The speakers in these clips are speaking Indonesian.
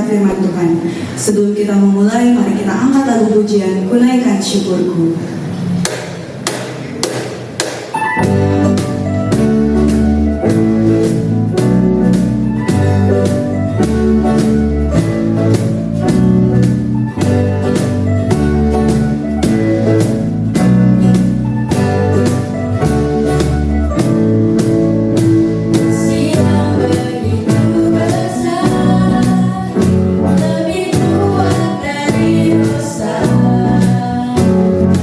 firman Tuhan. Sebelum kita memulai, mari kita angkat lagu pujian, Kunaikan Syukurku.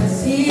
See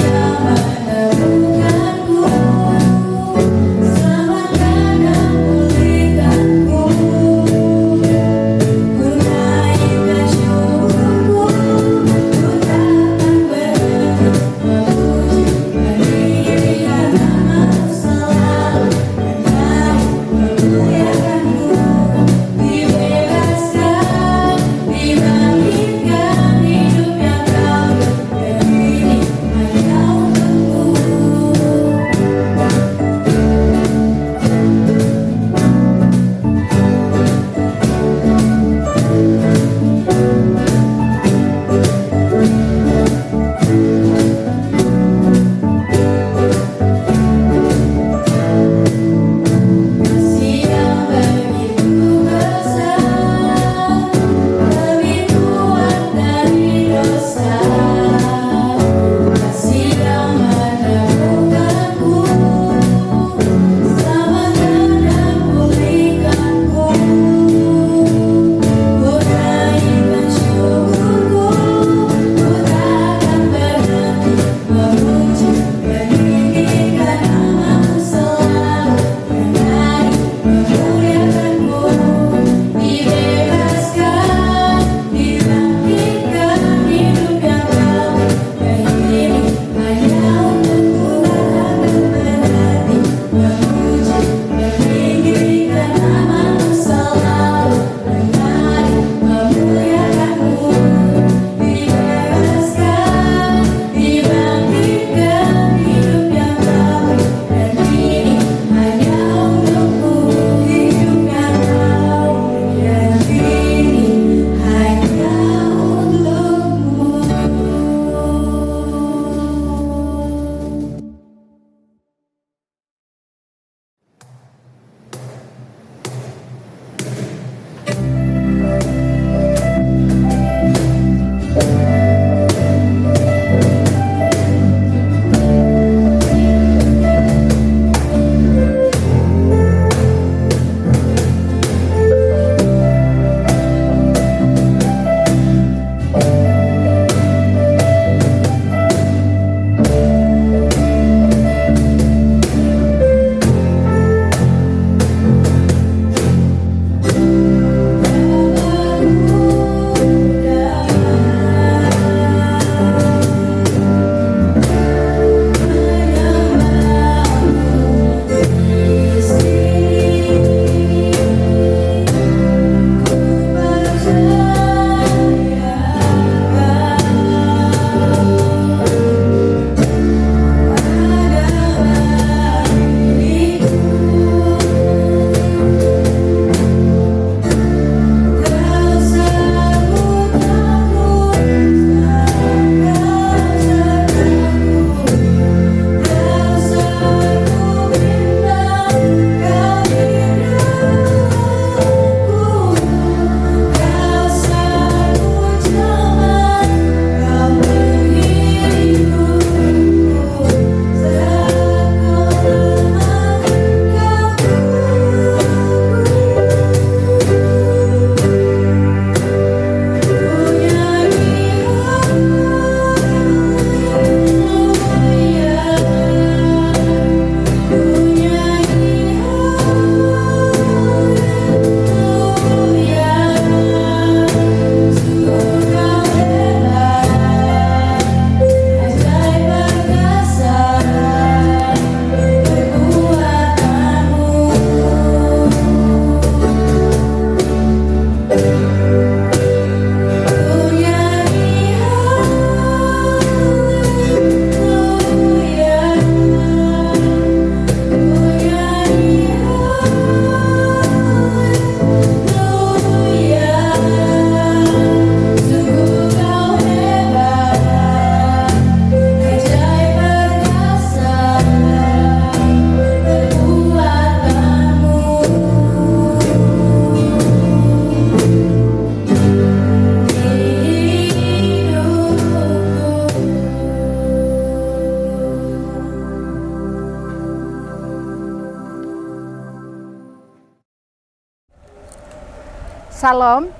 Salam,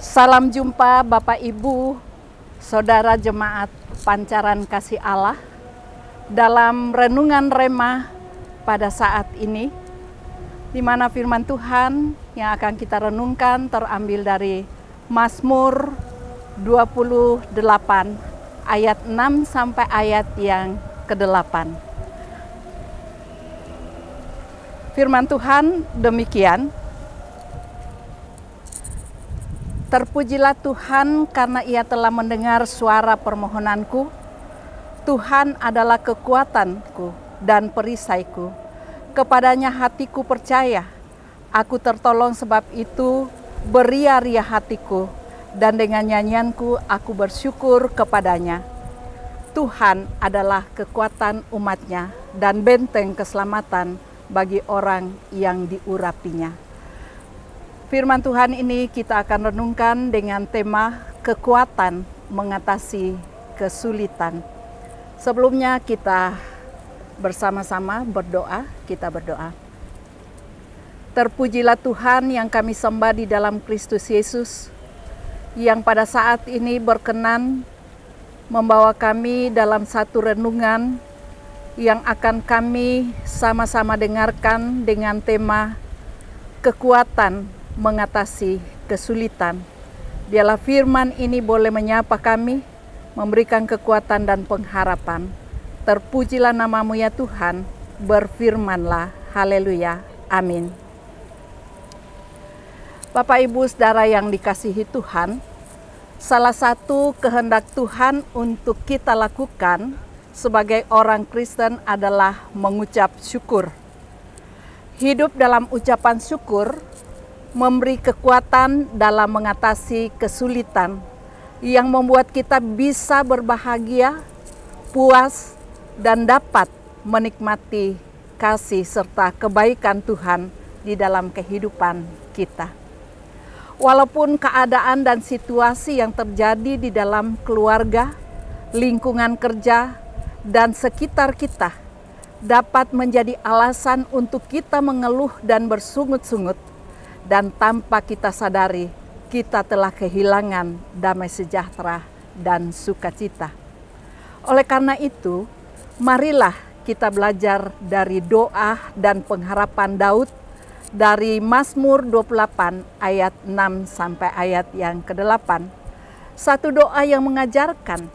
salam jumpa Bapak Ibu, Saudara Jemaat Pancaran Kasih Allah dalam renungan Rema pada saat ini, di mana firman Tuhan yang akan kita renungkan terambil dari Mazmur 28 ayat 6 sampai ayat yang ke-8. Firman Tuhan demikian, terpujilah Tuhan karena Ia telah mendengar suara permohonanku. Tuhan adalah kekuatanku dan perisaiku. Kepadanya hatiku percaya. Aku tertolong, sebab itu beria-ria hatiku, dan dengan nyanyianku aku bersyukur kepadanya. Tuhan adalah kekuatan umatnya dan benteng keselamatan bagi orang yang diurapinya. Firman Tuhan ini kita akan renungkan dengan tema kekuatan mengatasi kesulitan. Sebelumnya kita bersama-sama berdoa, kita berdoa. Terpujilah Tuhan yang kami sembah di dalam Kristus Yesus, yang pada saat ini berkenan membawa kami dalam satu renungan yang akan kami sama-sama dengarkan dengan tema kekuatan mengatasi kesulitan. Biarlah firman ini boleh menyapa kami, memberikan kekuatan dan pengharapan. Terpujilah namamu ya Tuhan, berfirmanlah, haleluya, amin. Bapak Ibu Saudara yang dikasihi Tuhan, salah satu kehendak Tuhan untuk kita lakukan sebagai orang Kristen adalah mengucap syukur. Hidup dalam ucapan syukur memberi kekuatan dalam mengatasi kesulitan yang membuat kita bisa berbahagia, puas, dan dapat menikmati kasih serta kebaikan Tuhan di dalam kehidupan kita. Walaupun keadaan dan situasi yang terjadi di dalam keluarga, lingkungan kerja, dan sekitar kita dapat menjadi alasan untuk kita mengeluh dan bersungut-sungut, dan tanpa kita sadari kita telah kehilangan damai sejahtera dan sukacita. Oleh karena itu, marilah kita belajar dari doa dan pengharapan Daud dari Mazmur 28 ayat 6 sampai ayat yang ke-8. Satu doa yang mengajarkan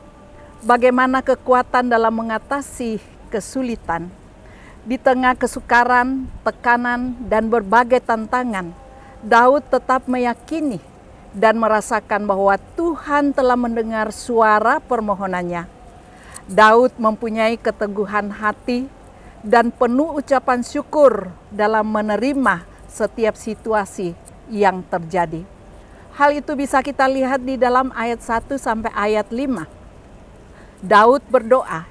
bagaimana kekuatan dalam mengatasi kesulitan. Di tengah kesukaran, tekanan, dan berbagai tantangan, Daud tetap meyakini dan merasakan bahwa Tuhan telah mendengar suara permohonannya. Daud mempunyai keteguhan hati dan penuh ucapan syukur dalam menerima setiap situasi yang terjadi. Hal itu bisa kita lihat di dalam ayat 1 sampai ayat 5. Daud berdoa,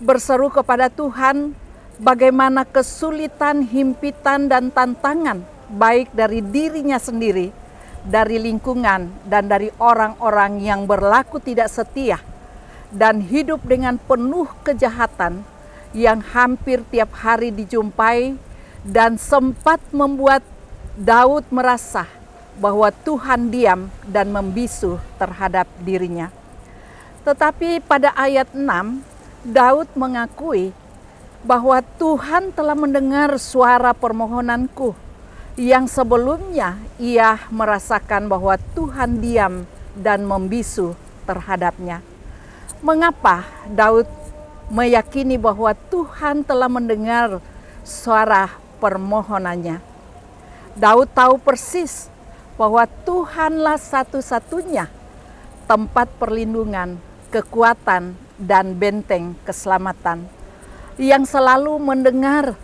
berseru kepada Tuhan bagaimana kesulitan, himpitan, dan tantangan baik dari dirinya sendiri, dari lingkungan, dan dari orang-orang yang berlaku tidak setia dan hidup dengan penuh kejahatan yang hampir tiap hari dijumpai dan sempat membuat Daud merasa bahwa Tuhan diam dan membisu terhadap dirinya. Tetapi pada ayat 6, Daud mengakui bahwa Tuhan telah mendengar suara permohonanku, yang sebelumnya ia merasakan bahwa Tuhan diam dan membisu terhadapnya. Mengapa Daud meyakini bahwa Tuhan telah mendengar suara permohonannya? Daud tahu persis bahwa Tuhanlah satu-satunya tempat perlindungan, kekuatan, dan benteng keselamatan yang selalu mendengar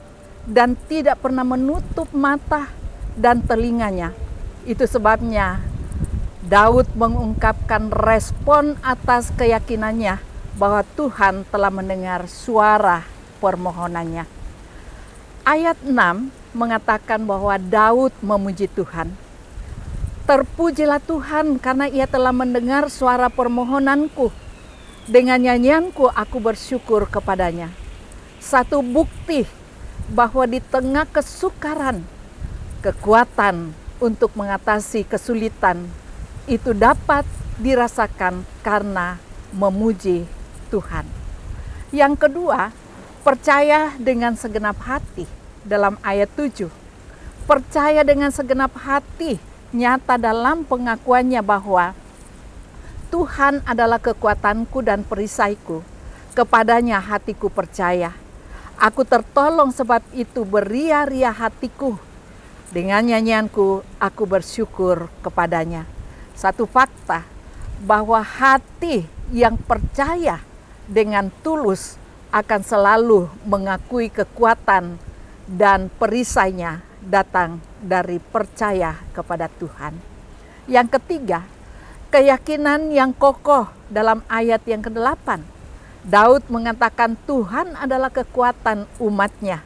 dan tidak pernah menutup mata dan telinganya. Itu sebabnya Daud mengungkapkan respon atas keyakinannya bahwa Tuhan telah mendengar suara permohonannya. Ayat 6 mengatakan bahwa Daud memuji Tuhan. Terpujilah Tuhan karena Ia telah mendengar suara permohonanku. Dengan nyanyianku aku bersyukur kepadanya. Satu bukti bahwa di tengah kesukaran, kekuatan untuk mengatasi kesulitan itu dapat dirasakan karena memuji Tuhan. Yang kedua, percaya dengan segenap hati dalam ayat 7. Percaya dengan segenap hati nyata dalam pengakuannya bahwa Tuhan adalah kekuatanku dan perisaiku. Kepadanya hatiku percaya. Aku tertolong sebab itu beria-ria hatiku. Dengan nyanyianku aku bersyukur kepadanya. Satu fakta bahwa hati yang percaya dengan tulus akan selalu mengakui kekuatan dan perisainya datang dari percaya kepada Tuhan. Yang ketiga, keyakinan yang kokoh dalam ayat yang ke-8. Daud mengatakan Tuhan adalah kekuatan umatnya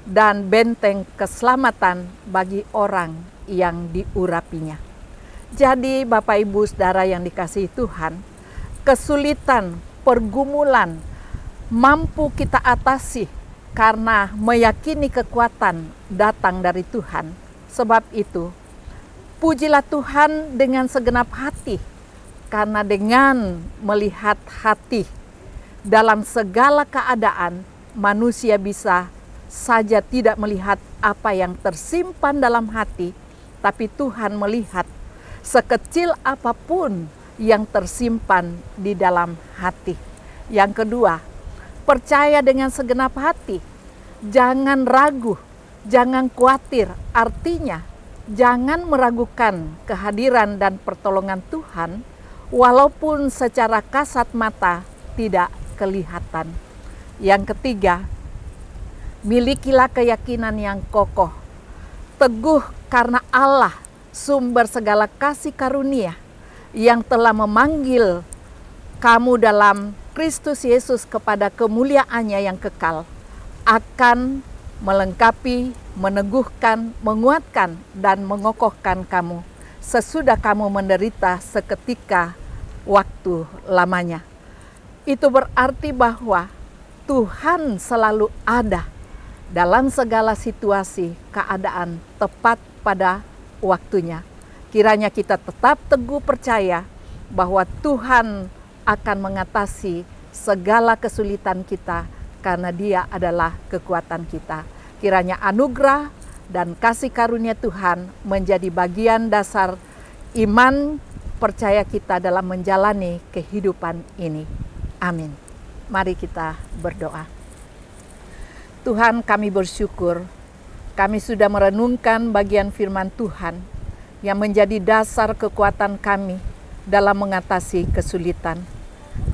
dan benteng keselamatan bagi orang yang diurapinya. Jadi Bapak Ibu Saudara yang dikasihi Tuhan, kesulitan, pergumulan mampu kita atasi karena meyakini kekuatan datang dari Tuhan. Sebab itu, pujilah Tuhan dengan segenap hati, karena dengan melihat hati dalam segala keadaan, manusia bisa saja tidak melihat apa yang tersimpan dalam hati, tapi Tuhan melihat sekecil apapun yang tersimpan di dalam hati. Yang kedua, percaya dengan segenap hati. Jangan ragu, jangan khawatir. Artinya, jangan meragukan kehadiran dan pertolongan Tuhan, walaupun secara kasat mata tidak kelihatan. Yang ketiga, milikilah keyakinan yang kokoh. Teguh karena Allah, sumber segala kasih karunia, yang telah memanggil kamu dalam Kristus Yesus kepada kemuliaannya yang kekal, akan melengkapi, meneguhkan, menguatkan, dan mengokohkan kamu sesudah kamu menderita seketika waktu lamanya. Itu berarti bahwa Tuhan selalu ada dalam segala situasi, keadaan tepat pada waktunya. Kiranya kita tetap teguh percaya bahwa Tuhan akan mengatasi segala kesulitan kita karena Dia adalah kekuatan kita. Kiranya anugerah dan kasih karunia Tuhan menjadi bagian dasar iman percaya kita dalam menjalani kehidupan ini. Amin. Mari kita berdoa. Tuhan, kami bersyukur kami sudah merenungkan bagian firman Tuhan yang menjadi dasar kekuatan kami dalam mengatasi kesulitan.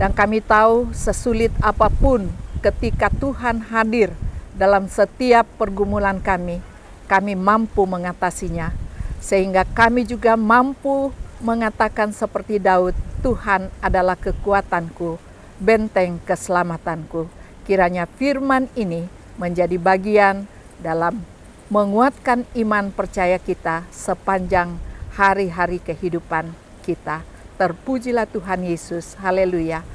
Dan kami tahu sesulit apapun ketika Tuhan hadir dalam setiap pergumulan kami mampu mengatasinya. Sehingga kami juga mampu mengatakan seperti Daud, Tuhan adalah kekuatanku, benteng keselamatanku. Kiranya firman ini menjadi bagian dalam menguatkan iman percaya kita sepanjang hari-hari kehidupan kita. Terpujilah Tuhan Yesus. Haleluya.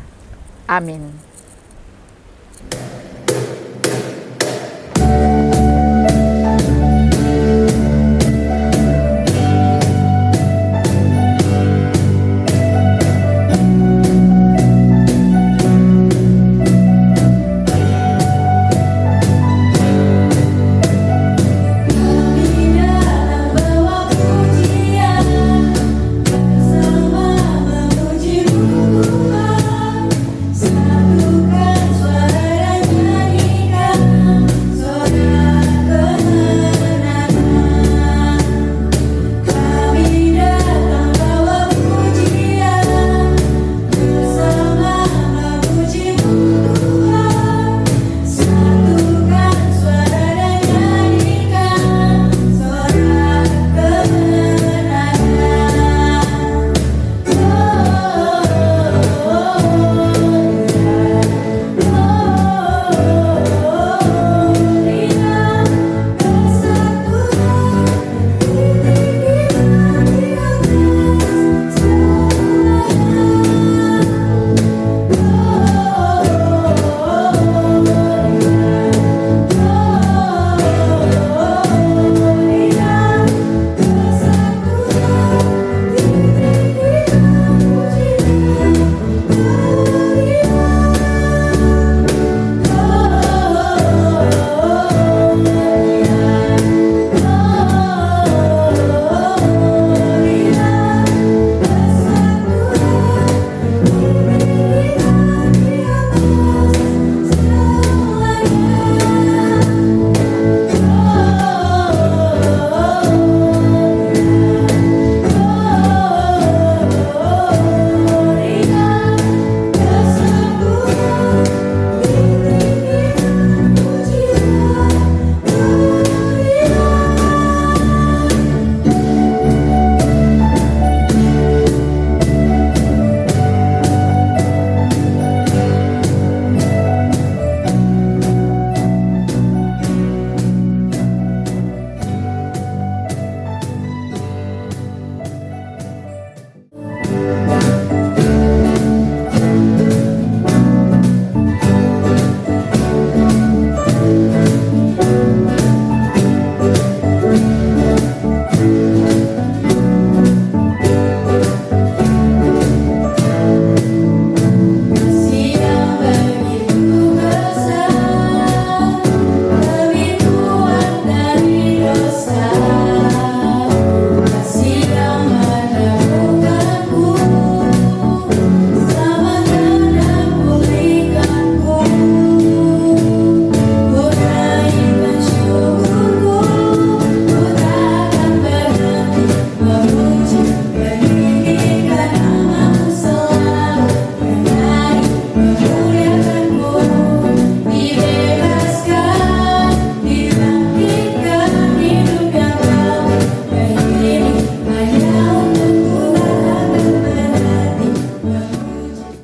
Amin.